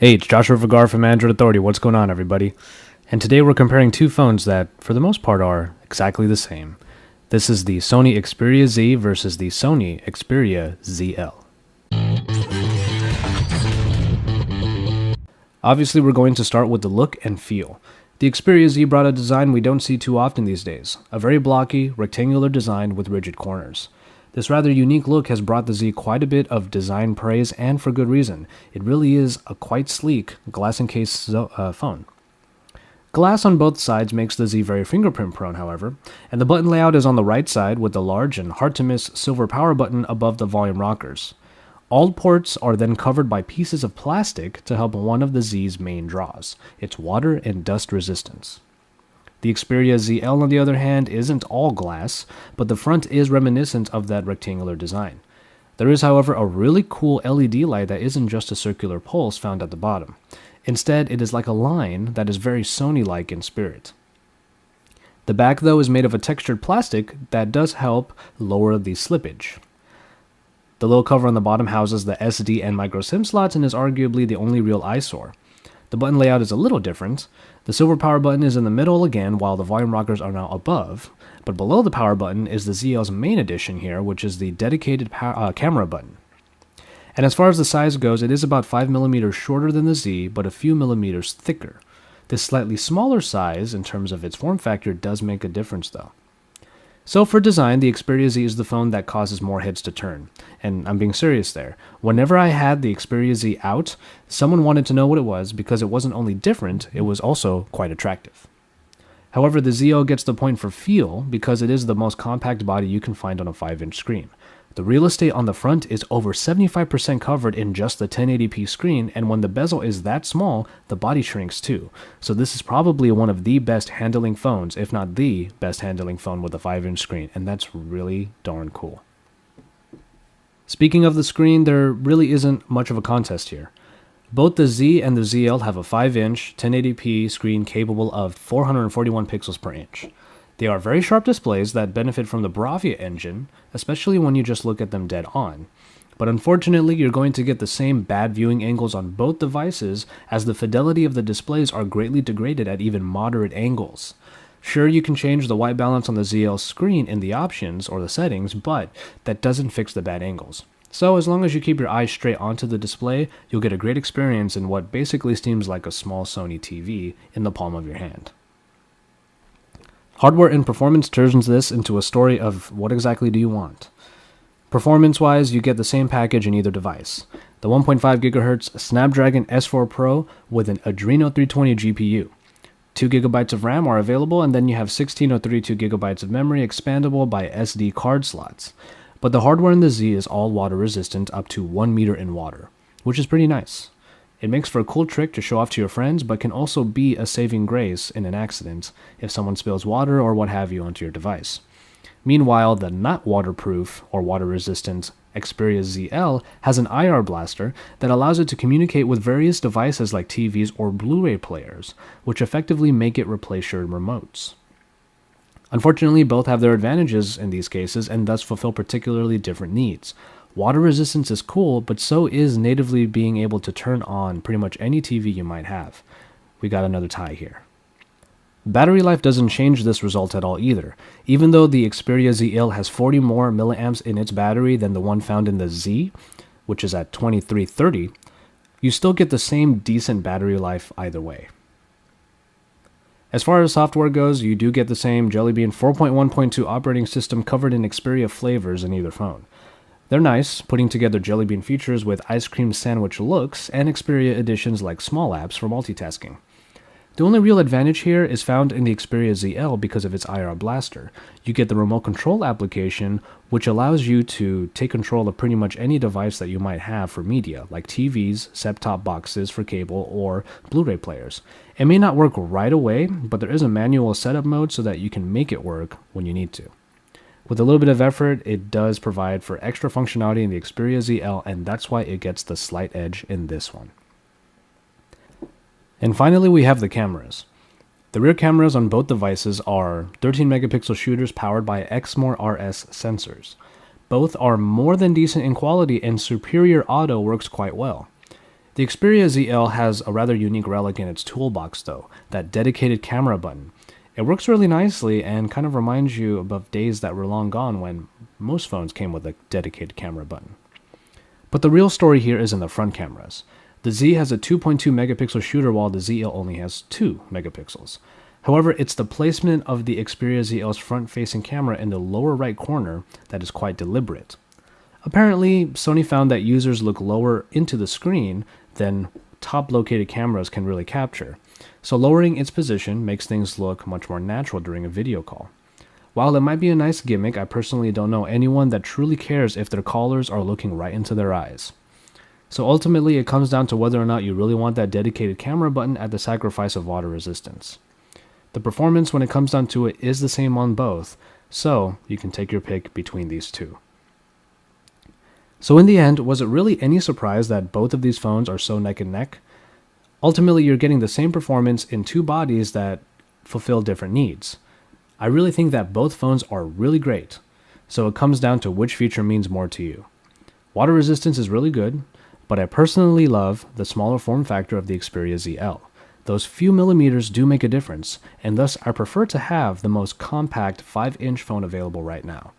Hey, it's Joshua Vergara from Android Authority. What's going on, everybody? And today we're comparing two phones that, for the most part, are exactly the same. This is the Sony Xperia Z versus the Sony Xperia ZL. Obviously, we're going to start with the look and feel. The Xperia Z brought a design we don't see too often these days, a very blocky, rectangular design with rigid corners. This rather unique look has brought the Z quite a bit of design praise, and for good reason. It really is a quite sleek glass-encased phone. Glass on both sides makes the Z very fingerprint prone, however, and the button layout is on the right side with the large and hard-to-miss silver power button above the volume rockers. All ports are then covered by pieces of plastic to help one of the Z's main draws, its water and dust resistance. The Xperia ZL, on the other hand, isn't all glass, but the front is reminiscent of that rectangular design. There is, however, a really cool LED light that isn't just a circular pulse found at the bottom. Instead, it is like a line that is very Sony-like in spirit. The back, though, is made of a textured plastic that does help lower the slippage. The little cover on the bottom houses the SD and micro SIM slots and is arguably the only real eyesore. The button layout is a little different. The silver power button is in the middle again, while the volume rockers are now above, but below the power button is the ZL's main addition here, which is the dedicated camera button. And as far as the size goes, it is about 5mm shorter than the Z, but a few millimeters thicker. This slightly smaller size, in terms of its form factor, does make a difference though. So for design, the Xperia Z is the phone that causes more heads to turn. And I'm being serious there. Whenever I had the Xperia Z out, someone wanted to know what it was because it wasn't only different, it was also quite attractive. However, the ZL gets the point for feel because it is the most compact body you can find on a 5-inch screen. The real estate on the front is over 75% covered in just the 1080p screen, and when the bezel is that small, the body shrinks too. So this is probably one of the best handling phones, if not the best handling phone with a 5-inch screen, and that's really darn cool. Speaking of the screen, there really isn't much of a contest here. Both the Z and the ZL have a 5-inch 1080p screen capable of 441 pixels per inch. They are very sharp displays that benefit from the Bravia engine, especially when you just look at them dead on. But unfortunately, you're going to get the same bad viewing angles on both devices, as the fidelity of the displays are greatly degraded at even moderate angles. Sure, you can change the white balance on the ZL screen in the options or the settings, but that doesn't fix the bad angles. So as long as you keep your eyes straight onto the display, you'll get a great experience in what basically seems like a small Sony TV in the palm of your hand. Hardware and performance turns this into a story of what exactly do you want. Performance-wise, you get the same package in either device. The 1.5 GHz Snapdragon S4 Pro with an Adreno 320 GPU. 2 GB of RAM are available, and then you have 16 or 32 GB of memory expandable by SD card slots. But the hardware in the Z is all water resistant up to 1 meter in water, which is pretty nice. It makes for a cool trick to show off to your friends, but can also be a saving grace in an accident if someone spills water or what have you onto your device. Meanwhile, the not waterproof or water resistant Xperia ZL has an IR blaster that allows it to communicate with various devices like TVs or Blu-ray players, which effectively make it replace your remotes. Unfortunately, both have their advantages in these cases and thus fulfill particularly different needs. Water resistance is cool, but so is natively being able to turn on pretty much any TV you might have. We got another tie here. Battery life doesn't change this result at all either. Even though the Xperia ZL has 40 more milliamps in its battery than the one found in the Z, which is at 2330, you still get the same decent battery life either way. As far as software goes, you do get the same Jelly Bean 4.1.2 operating system covered in Xperia flavors in either phone. They're nice, putting together Jelly Bean features with ice cream sandwich looks and Xperia additions like small apps for multitasking. The only real advantage here is found in the Xperia ZL because of its IR blaster. You get the remote control application, which allows you to take control of pretty much any device that you might have for media, like TVs, set-top boxes for cable, or Blu-ray players. It may not work right away, but there is a manual setup mode so that you can make it work when you need to. With a little bit of effort, it does provide for extra functionality in the Xperia ZL, and that's why it gets the slight edge in this one. And finally, we have the cameras. The rear cameras on both devices are 13 megapixel shooters powered by Exmor RS sensors. Both are more than decent in quality, and Superior Auto works quite well. The Xperia ZL has a rather unique relic in its toolbox though, that dedicated camera button. It works really nicely and kind of reminds you of days that were long gone when most phones came with a dedicated camera button. But the real story here is in the front cameras. The Z has a 2.2 megapixel shooter while the ZL only has 2 megapixels. However, it's the placement of the Xperia ZL's front-facing camera in the lower right corner that is quite deliberate. Apparently, Sony found that users look lower into the screen than top-located cameras can really capture, so lowering its position makes things look much more natural during a video call. While it might be a nice gimmick, I personally don't know anyone that truly cares if their callers are looking right into their eyes. So ultimately, it comes down to whether or not you really want that dedicated camera button at the sacrifice of water resistance. The performance when it comes down to it is the same on both, so you can take your pick between these two. So in the end, was it really any surprise that both of these phones are so neck and neck? Ultimately, you're getting the same performance in two bodies that fulfill different needs. I really think that both phones are really great, so it comes down to which feature means more to you. Water resistance is really good, but I personally love the smaller form factor of the Xperia ZL. Those few millimeters do make a difference, and thus I prefer to have the most compact 5-inch phone available right now.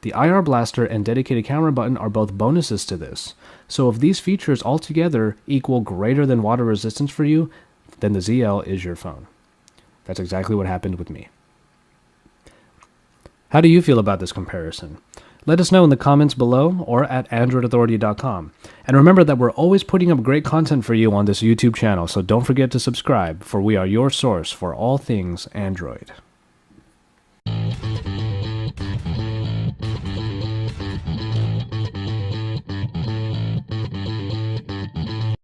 The IR blaster and dedicated camera button are both bonuses to this, so if these features altogether equal greater than water resistance for you, then the ZL is your phone. That's exactly what happened with me. How do you feel about this comparison? Let us know in the comments below or at AndroidAuthority.com. And remember that we're always putting up great content for you on this YouTube channel, so don't forget to subscribe, for we are your source for all things Android.